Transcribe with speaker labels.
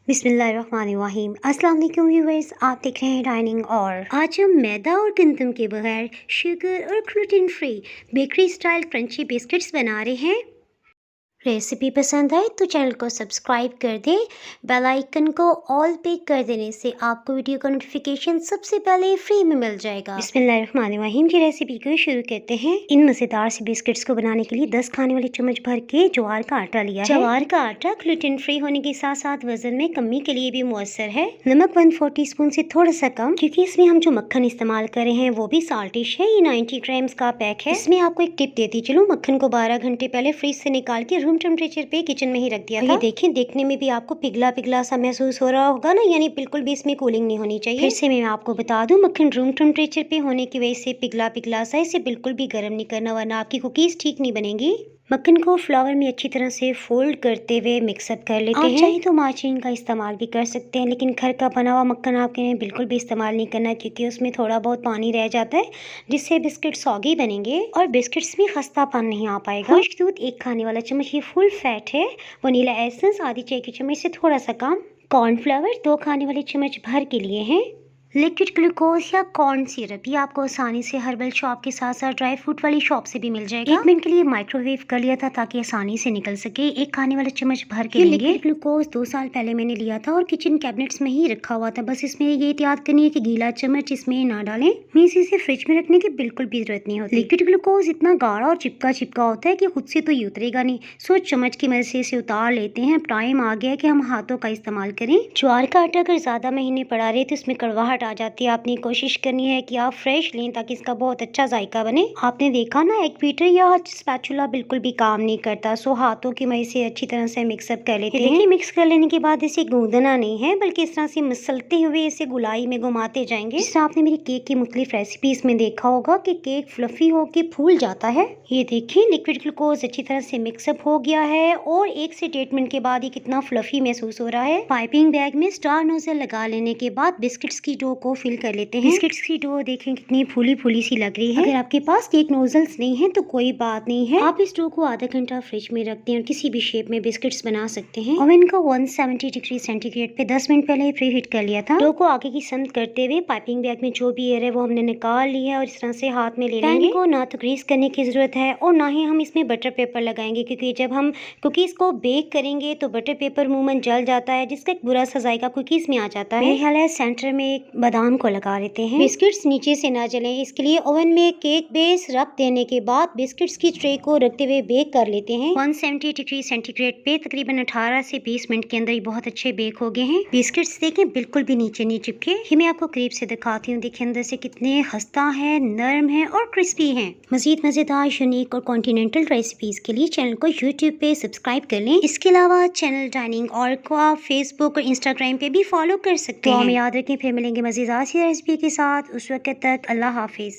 Speaker 1: बिस्मिल्लाहिर्रहमानिर्रहीम। अस्सलाम वालेकुम व्यूअर्स, आप देख रहे हैं डाइनिंग। और आज हम मैदा और गंदम के बगैर शुगर और gluten free bakery style crunchy biscuits बना रहे हैं। रेसिपी पसंद आए तो चैनल को सब्सक्राइब कर दें। बेल आइकन को ऑल पे कर देने से आपको वीडियो का नोटिफिकेशन सबसे पहले फ्री में मिल जाएगा। बिस्मिल्लाहिर्रहमानिर्रहीम की रेसिपी को शुरू करते हैं। इन मज़ेदार से बिस्किट्स को बनाने के लिए 10 खाने वाले चम्मच भर के ज्वार का आटा लिया है। ज्वार का आटा ग्लूटेन फ्री होने के साथ साथ वजन में कमी के लिए भी मुअस्सर है। नमक 1/4 टीस्पून से थोड़ा सा कम, क्योंकि इसमें हम जो मक्खन इस्तेमाल कर रहे हैं वो भी साल्टिश है। ये 90 ग्राम्स का पैक है। इसमें आपको एक टिप देती चलूं, मक्खन को 12 घंटे पहले फ्रिज से निकाल के रूम टेम्परेचर पे किचन में ही रख दिया था। ये देखें, देखने में भी आपको पिघला पिघला सा महसूस हो रहा होगा ना, यानी बिल्कुल भी इसमें कूलिंग नहीं होनी चाहिए। फिर से मैं आपको बता दूं, मक्खन रूम टेम्परेचर पे होने की वजह से पिघला पिघला सा, इसे बिल्कुल भी गर्म नहीं करना वरना आपकी कुकीज ठीक नहीं बनेंगी। मक्खन को फ्लावर में अच्छी तरह से फोल्ड करते हुए मिक्सअप कर लेते हैं। चाहे तो मार्जिन का इस्तेमाल भी कर सकते हैं, लेकिन घर का बना हुआ मक्खन आपके बिल्कुल भी इस्तेमाल नहीं करना, क्योंकि उसमें थोड़ा बहुत पानी रह जाता है जिससे बिस्किट सॉगी बनेंगे और बिस्किट्स में खस्तापन नहीं आ पाएगा। खुश्क दूध 1 खाने वाला चम्मच, ये फुल फैट है। वनीला एसेंस आधी चाय की चम्मच से थोड़ा सा कम। कॉर्नफ्लावर 2 खाने वाले चम्मच भर के लिए हैं। लिक्विड ग्लूकोज या कॉर्न सिरप, ये आपको आसानी से हर्बल शॉप के साथ साथ ड्राई फ्रूट वाली शॉप से भी मिल जाएगा। 1 मिनट के लिए माइक्रोवेव कर लिया था ताकि आसानी से निकल सके। 1 खाने वाला चम्मच भर के लेंगे। लिक्विड ग्लूकोज 2 साल पहले मैंने लिया था और किचन कैबिनेट्स में ही रखा हुआ था। बस इसमें ये एहतियात करनी है कि गीला चम्मच इसमें ना डालें। मीन्स इसे फ्रिज में रखने की बिल्कुल भी जरूरत नहीं होती। लिक्विड ग्लूकोज इतना गाढ़ा और चिपका चिपका होता है कि खुद से तो ये उतरेगा नहीं, सो चम्मच की मदद से इसे उतार लेते हैं। अब टाइम आ गया है कि हम हाथों का इस्तेमाल करें। ज्वार का आटा अगर ज्यादा महीने पड़ा रहे तो इसमें कड़वाहट आ जाती है। आपने कोशिश करनी है कि आप फ्रेश लें ताकि इसका बहुत अच्छा जायका बने। आपने देखा ना, एक बीटर या स्पैचुला बिल्कुल भी काम नहीं करता, सो हाथों की मदद से अच्छी तरह से मिक्सअप कर लेते हैं। देखिए, मिक्स कर लेने के बाद इसे गूंदना नहीं है, बल्कि इस तरह से मसलते हुए इसे गुलाई में घुमाते जाएंगे। जिस तरह आपने मेरी केक की मुख्तलिफ रेसिपीज में देखा होगा कि केक फ्लफी होके फूल जाता है। ये देखिए, लिक्विड ग्लूकोज अच्छी तरह से मिक्सअप हो गया है और 1 से 1.5 मिनट के बाद ये कितना फ्लफी महसूस हो रहा है। पाइपिंग बैग में स्टार नोजल लगा लेने के बाद बिस्किट्स की डो को फिल कर लेते हैं। बिस्किट्स की डो देखें कितनी फूली फूली सी लग रही है। अगर आपके पास केक नोजल्स नहीं है तो कोई बात नहीं है, आप इस डो को आधा घंटा फ्रिज में रखते हैं और किसी भी शेप में बिस्किट्स बना सकते हैं। ओवन को 170 डिग्री सेंटीग्रेड पे 10 मिनट पहले प्री हीट कर लिया था। डो को आगे की समत करते हुए पाइपिंग बैग में जो भी एयर है वो हमने निकाल लिया है और इस तरह से हाथ में ले लेंगे। पैन को ना तो ग्रीस करने की जरूरत है और ना ही हम इसमें बटर पेपर लगाएंगे, क्योंकि जब हम कुकीज को बेक करेंगे तो बटर पेपर अमूमन जल जाता है, जिसका एक बुरा सा जायका कुकीज में आ जाता है। मेरे ख्याल है सेंटर में एक बादाम को लगा लेते हैं। बिस्किट्स नीचे से ना जलें, इसके लिए ओवन में केक बेस रख देने के बाद बिस्किट्स की ट्रे को रखते हुए बेक कर लेते हैं। 170 डिग्री सेंटीग्रेड पे तकरीबन 18 से 20 मिनट के अंदर ही बहुत अच्छे बेक हो गए हैं। बिस्किट्स देखें बिल्कुल भी नीचे नहीं चिपके। ये मैं आपको करीब से दिखाती हूँ। देखिए अंदर से कितने खस्ता है, नरम है और क्रिस्पी है। मजीद मजेदार, यूनिक और कॉन्टिनेंटल रेसिपीज के लिए चैनल को यूट्यूब पे सब्सक्राइब कर लें। इसके अलावा चैनल डाइनिंग और को आप फेसबुक और इंस्टाग्राम पे भी फॉलो कर सकते हैं। हमें याद रखें, फिर मिलेंगे मजेदार सी रेसिपी के साथ। उस वक्त तक अल्लाह हाफिज।